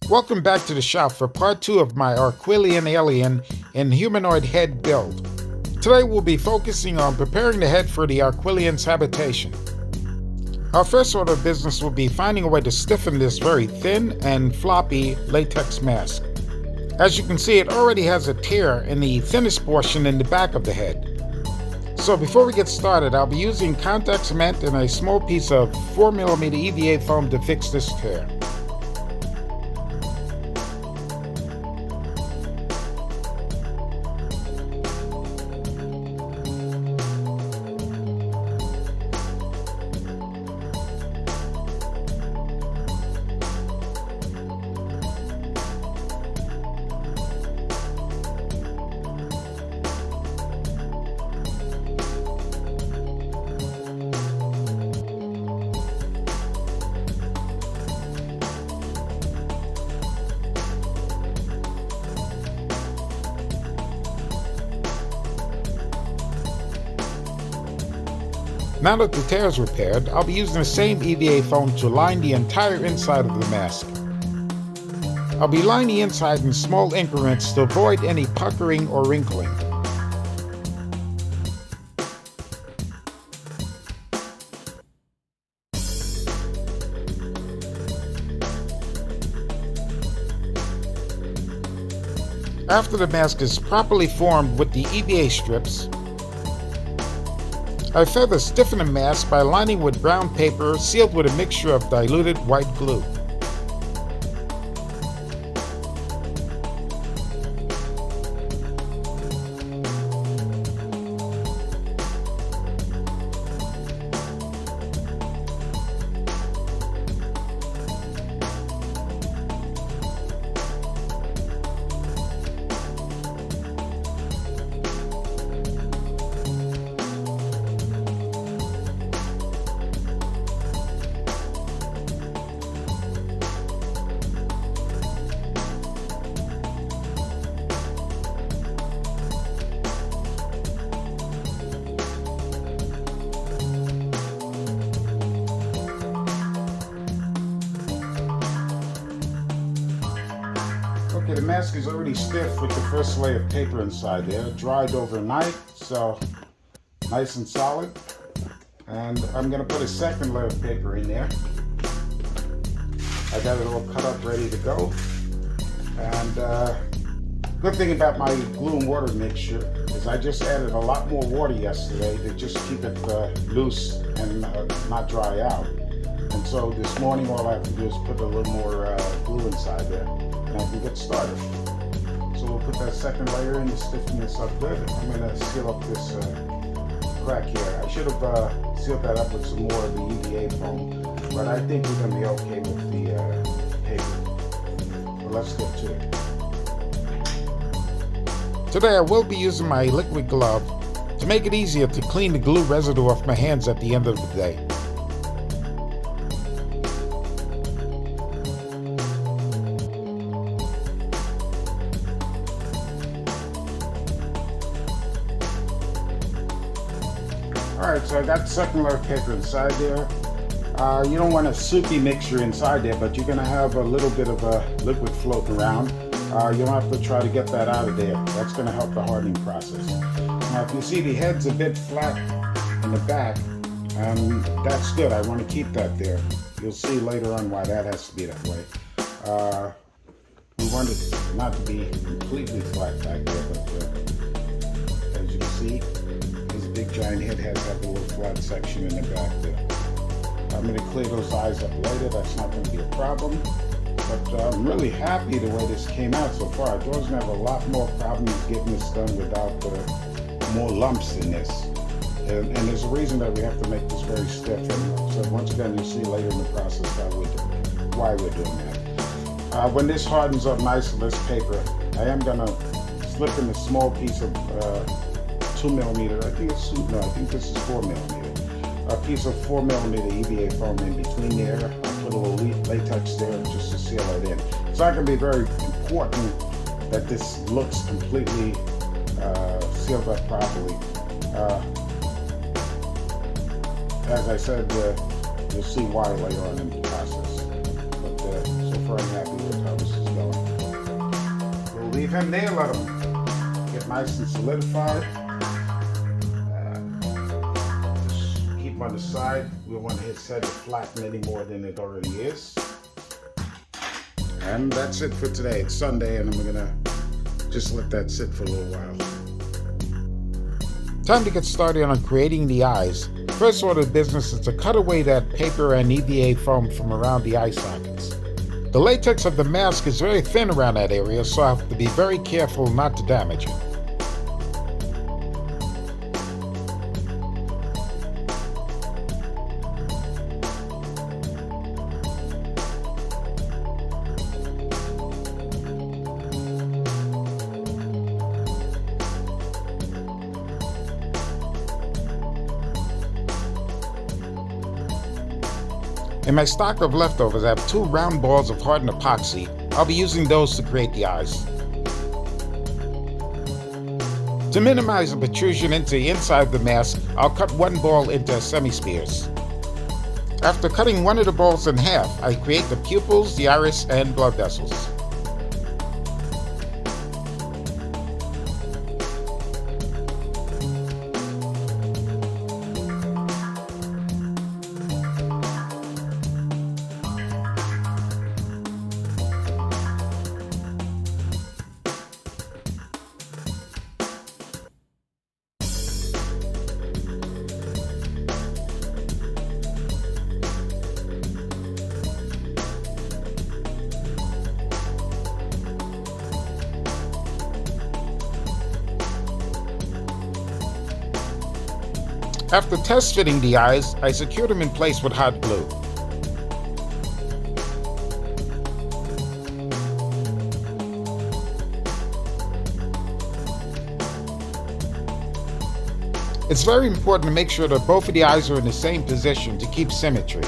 Welcome back to the shop for part 2 of my Arquillian alien and humanoid head build. Today we'll be focusing on preparing the head for the Arquillian's habitation. Our first order of business will be finding a way to stiffen this very thin and floppy latex mask. As you can see, it already has a tear in the thinnest portion in the back of the head. So before we get started, I'll be using contact cement and a small piece of 4mm EVA foam to fix this tear. Now that the tear is repaired, I'll be using the same EVA foam to line the entire inside of the mask. I'll be lining the inside in small increments to avoid any puckering or wrinkling. After the mask is properly formed with the EVA strips, I further stiffen the mask by lining with brown paper sealed with a mixture of diluted white glue. Okay, the mask is already stiff with the first layer of paper inside there. Dried overnight, so nice and solid. And I'm going to put a second layer of paper in there. I got it all cut up, ready to go. And good thing about my glue and water mixture is I just added a lot more water yesterday to just keep it loose and not dry out. And so this morning all I have to do is put a little more glue inside there. And I can get started. So we'll put that second layer in to stiffen this up good. I'm going to seal up this crack here. I should have sealed that up with some more of the EVA foam, but I think we're going to be okay with the paper. So let's get to it. Today I will be using my liquid glove to make it easier to clean the glue residue off my hands at the end of the day. Alright, so I got the second layer of paper inside there. You don't want a soupy mixture inside there, but you're going to have a little bit of a liquid floating around. You don't have to try to get that out of there. That's going to help the hardening process. Now, if you see the head's a bit flat in the back, that's good. I want to keep that there. You'll see later on why that has to be that way. We want it not to be completely flat back there, but as you can see, big giant head has that little flat section in the back there. I'm going to clear those eyes up later. That's not going to be a problem. But I'm really happy the way this came out so far. I was going to have a lot more problems getting this done without more lumps in this. And there's a reason that we have to make this very stiff. And so once again, you'll see later in the process why we're doing that. When this hardens up nice on this paper, I am going to slip in a small piece of 2mm, I think this is 4mm. A piece of 4mm EVA foam in between there. I'll put a little latex there just to seal it in. It's not going to be very important that this looks completely sealed up properly. As I said, you'll see why later on in the process. But so far I'm happy with how this is you can nail at them, get nice and solidified. Just keep on the side. We don't want to hit set it flatten any more than it already is. And that's it for today. It's Sunday, and I'm gonna just let that sit for a little while. Time to get started on creating the eyes. First order of business is to cut away that paper and EVA foam from around the eye sockets. The latex of the mask is very thin around that area, so I have to be very careful not to damage it. In my stock of leftovers, I have 2 round balls of hardened epoxy. I'll be using those to create the eyes. To minimize the protrusion into the inside of the mask, I'll cut 1 ball into semi-spheres. After cutting one of the balls in half, I create the pupils, the iris, and blood vessels. After test fitting the eyes, I secure them in place with hot glue. It's very important to make sure that both of the eyes are in the same position to keep symmetry.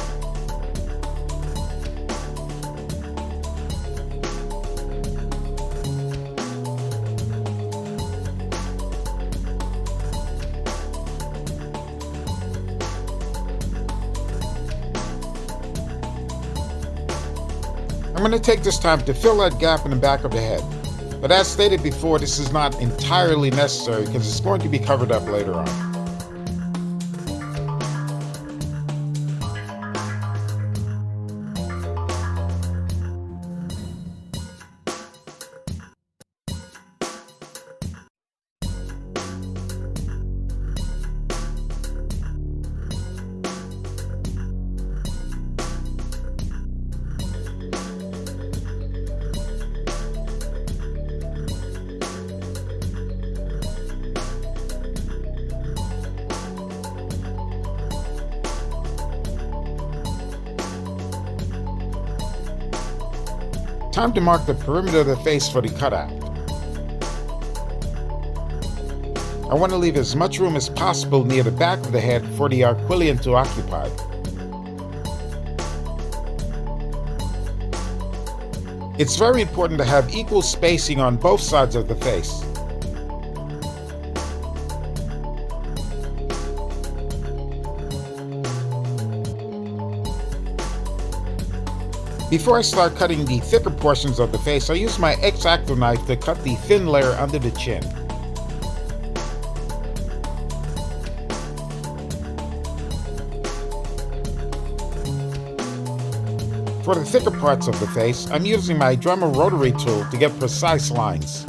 I'm going to take this time to fill that gap in the back of the head. But as stated before, this is not entirely necessary because it's going to be covered up later on. Time to mark the perimeter of the face for the cutout. I want to leave as much room as possible near the back of the head for the Arquillian to occupy. It's very important to have equal spacing on both sides of the face. Before I start cutting the thicker portions of the face, I use my X-Acto knife to cut the thin layer under the chin. For the thicker parts of the face, I'm using my Dremel rotary tool to get precise lines.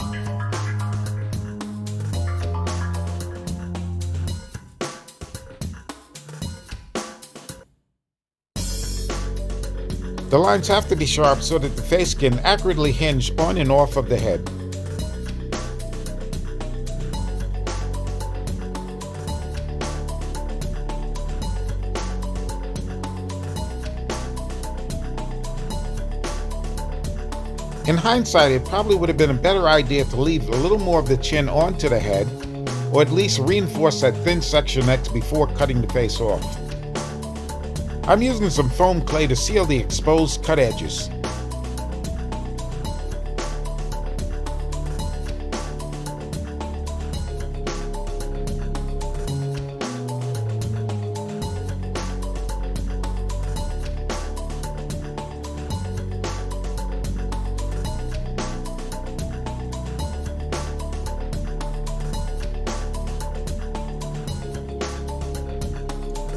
The lines have to be sharp so that the face can accurately hinge on and off of the head. In hindsight, it probably would have been a better idea to leave a little more of the chin onto the head, or at least reinforce that thin section next before cutting the face off. I'm using some foam clay to seal the exposed cut edges.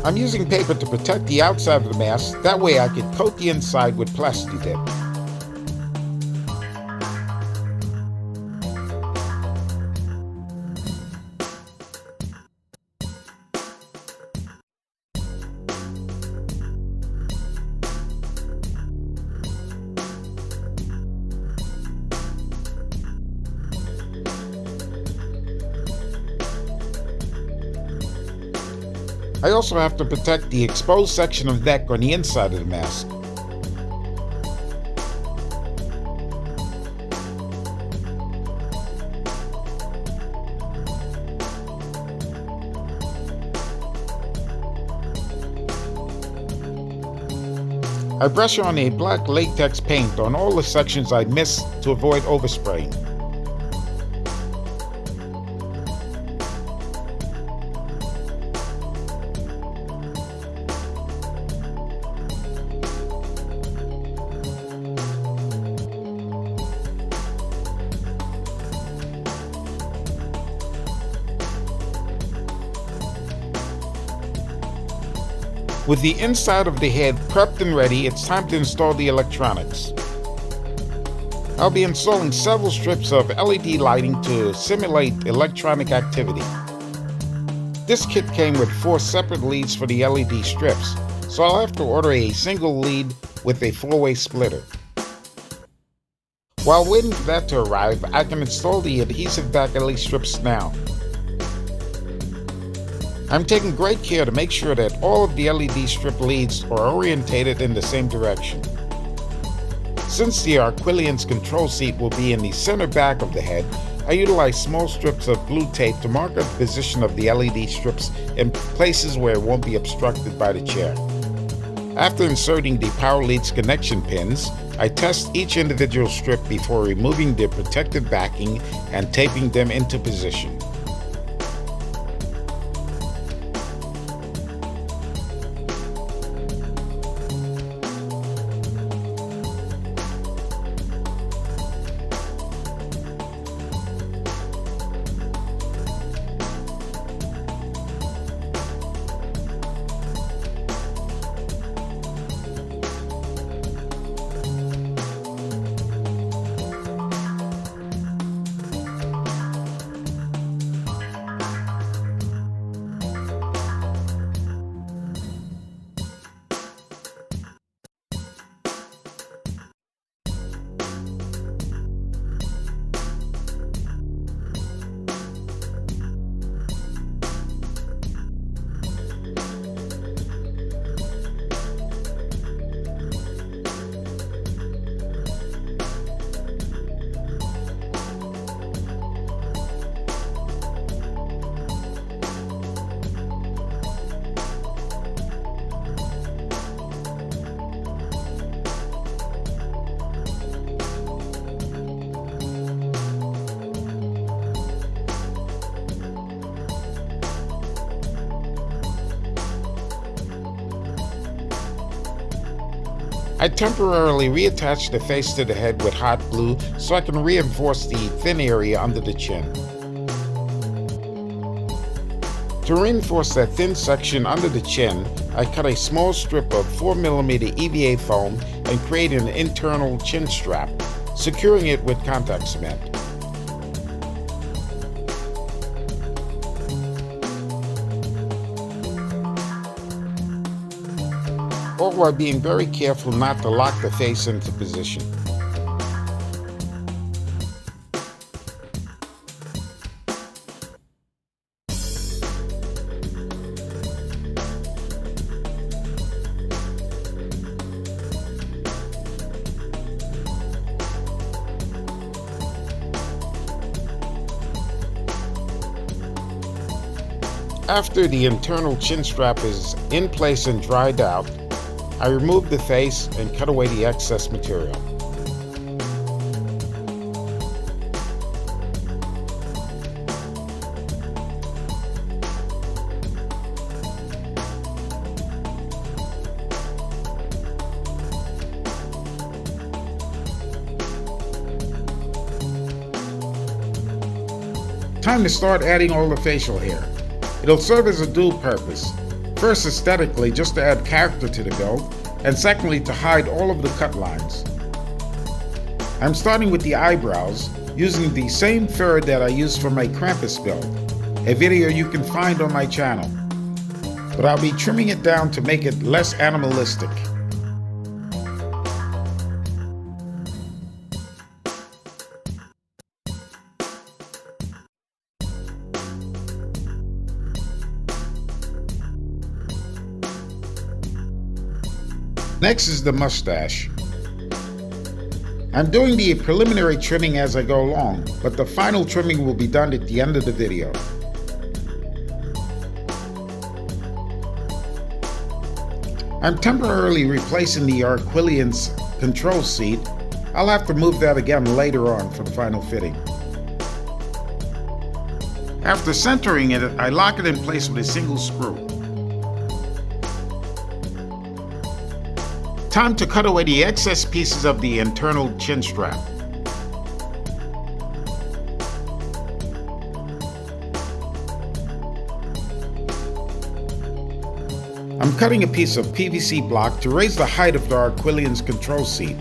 I'm using paper to protect the outside of the mask, that way I can coat the inside with plasti dip. I also have to protect the exposed section of neck on the inside of the mask. I brush on a black latex paint on all the sections I missed to avoid overspraying. With the inside of the head prepped and ready, it's time to install the electronics. I'll be installing several strips of LED lighting to simulate electronic activity. This kit came with 4 separate leads for the LED strips, so I'll have to order a single lead with a 4-way splitter. While waiting for that to arrive, I can install the adhesive back LED strips now. I'm taking great care to make sure that all of the LED strip leads are orientated in the same direction. Since the Arquillian's control seat will be in the center back of the head, I utilize small strips of blue tape to mark the position of the LED strips in places where it won't be obstructed by the chair. After inserting the power leads connection pins, I test each individual strip before removing the protective backing and taping them into position. I temporarily reattach the face to the head with hot glue so I can reinforce the thin area under the chin. To reinforce that thin section under the chin, I cut a small strip of 4mm EVA foam and create an internal chin strap, securing it with contact cement. All while being very careful not to lock the face into position. After the internal chin strap is in place and dried out, I remove the face and cut away the excess material. Time to start adding all the facial hair. It'll serve as a dual purpose. First, aesthetically, just to add character to the build, and secondly, to hide all of the cut lines. I'm starting with the eyebrows, using the same fur that I used for my Krampus build, a video you can find on my channel. But I'll be trimming it down to make it less animalistic. Next is the mustache. I'm doing the preliminary trimming as I go along, but the final trimming will be done at the end of the video. I'm temporarily replacing the Arquillian's control seat. I'll have to move that again later on for the final fitting. After centering it, I lock it in place with a single screw. Time to cut away the excess pieces of the internal chin strap. I'm cutting a piece of PVC block to raise the height of the Arquillian's control seat.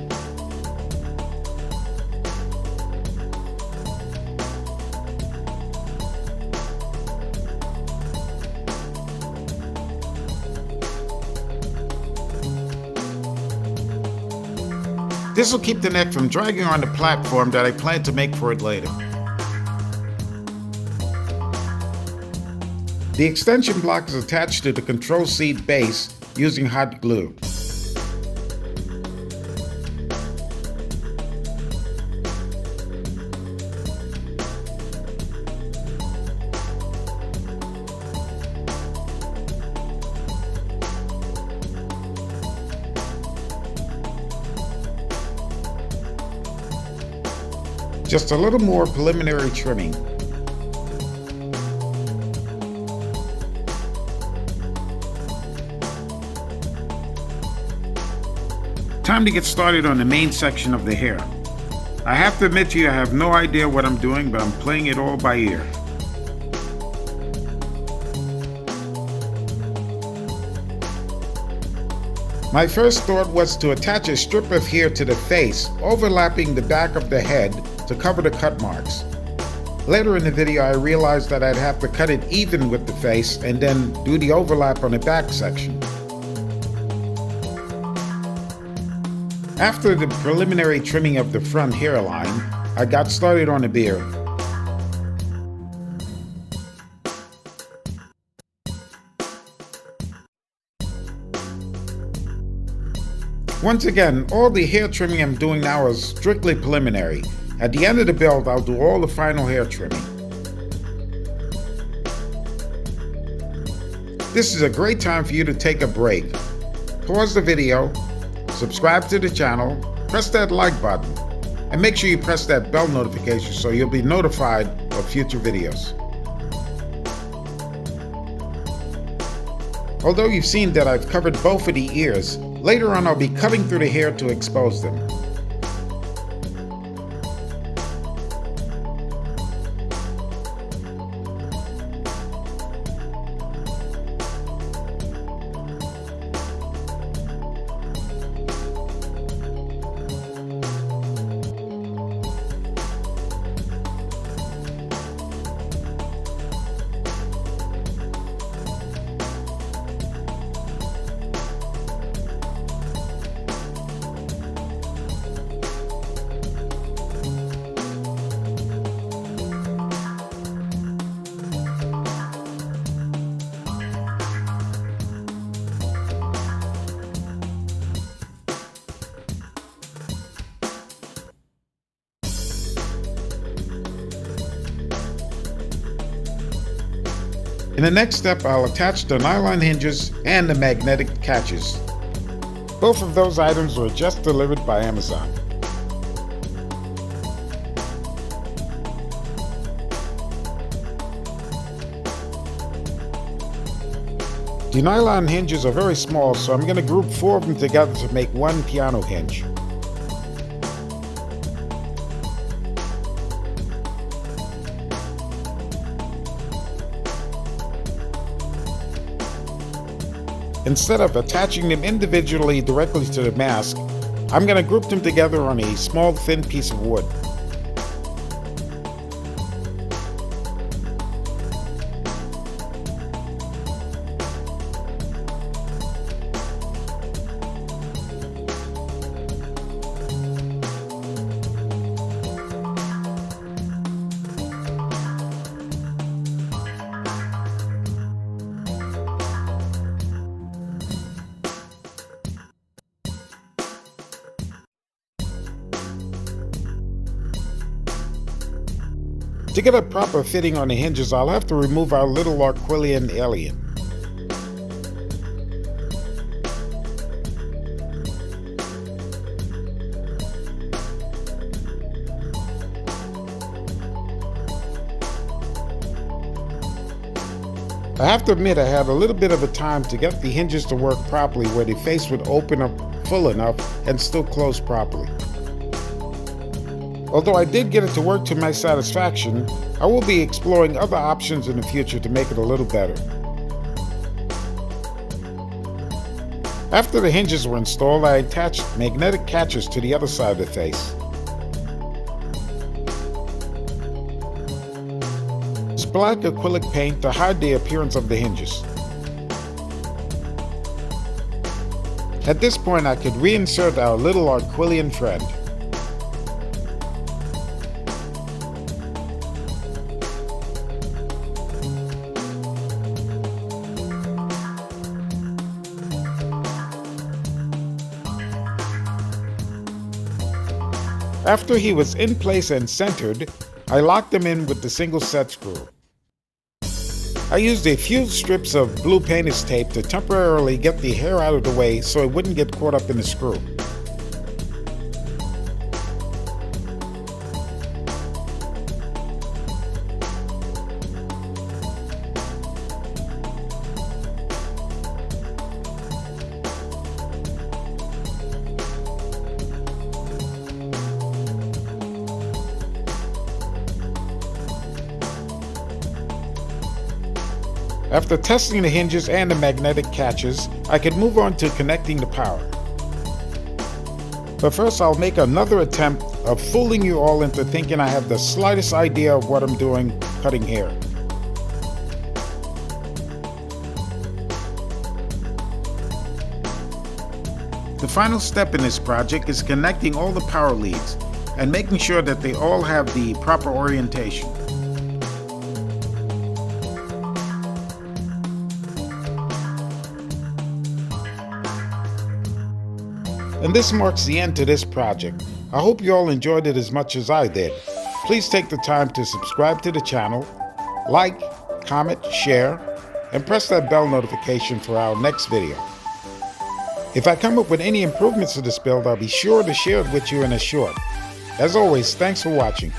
This will keep the neck from dragging on the platform that I plan to make for it later. The extension block is attached to the control seat base using hot glue. Just a little more preliminary trimming. Time to get started on the main section of the hair. I have to admit to you, I have no idea what I'm doing, but I'm playing it all by ear. My first thought was to attach a strip of hair to the face, overlapping the back of the head to cover the cut marks. Later in the video, I realized that I'd have to cut it even with the face and then do the overlap on the back section. After the preliminary trimming of the front hairline, I got started on the beard. Once again, all the hair trimming I'm doing now is strictly preliminary. At the end of the build, I'll do all the final hair trimming. This is a great time for you to take a break. Pause the video, subscribe to the channel, press that like button, and make sure you press that bell notification so you'll be notified of future videos. Although you've seen that I've covered both of the ears, later on I'll be cutting through the hair to expose them. In the next step, I'll attach the nylon hinges and the magnetic catches. Both of those items were just delivered by Amazon. The nylon hinges are very small, so I'm going to group 4 of them together to make one piano hinge. Instead of attaching them individually directly to the mask, I'm going to group them together on a small thin piece of wood. To get a proper fitting on the hinges, I'll have to remove our little Arquillian alien. I have to admit I had a little bit of a time to get the hinges to work properly where the face would open up full enough and still close properly. Although I did get it to work to my satisfaction, I will be exploring other options in the future to make it a little better. After the hinges were installed, I attached magnetic catches to the other side of the face. This black acrylic paint to hide the appearance of the hinges. At this point, I could reinsert our little Arquillian friend. After he was in place and centered, I locked him in with the single set screw. I used a few strips of blue painter's tape to temporarily get the hair out of the way so it wouldn't get caught up in the screw. After testing the hinges and the magnetic catches, I could move on to connecting the power. But first I'll make another attempt of fooling you all into thinking I have the slightest idea of what I'm doing cutting hair. The final step in this project is connecting all the power leads and making sure that they all have the proper orientation. And this marks the end to this project. I hope you all enjoyed it as much as I did. Please take the time to subscribe to the channel, like, comment, share, and press that bell notification for our next video. If I come up with any improvements to this build, I'll be sure to share it with you in a short. As always, thanks for watching.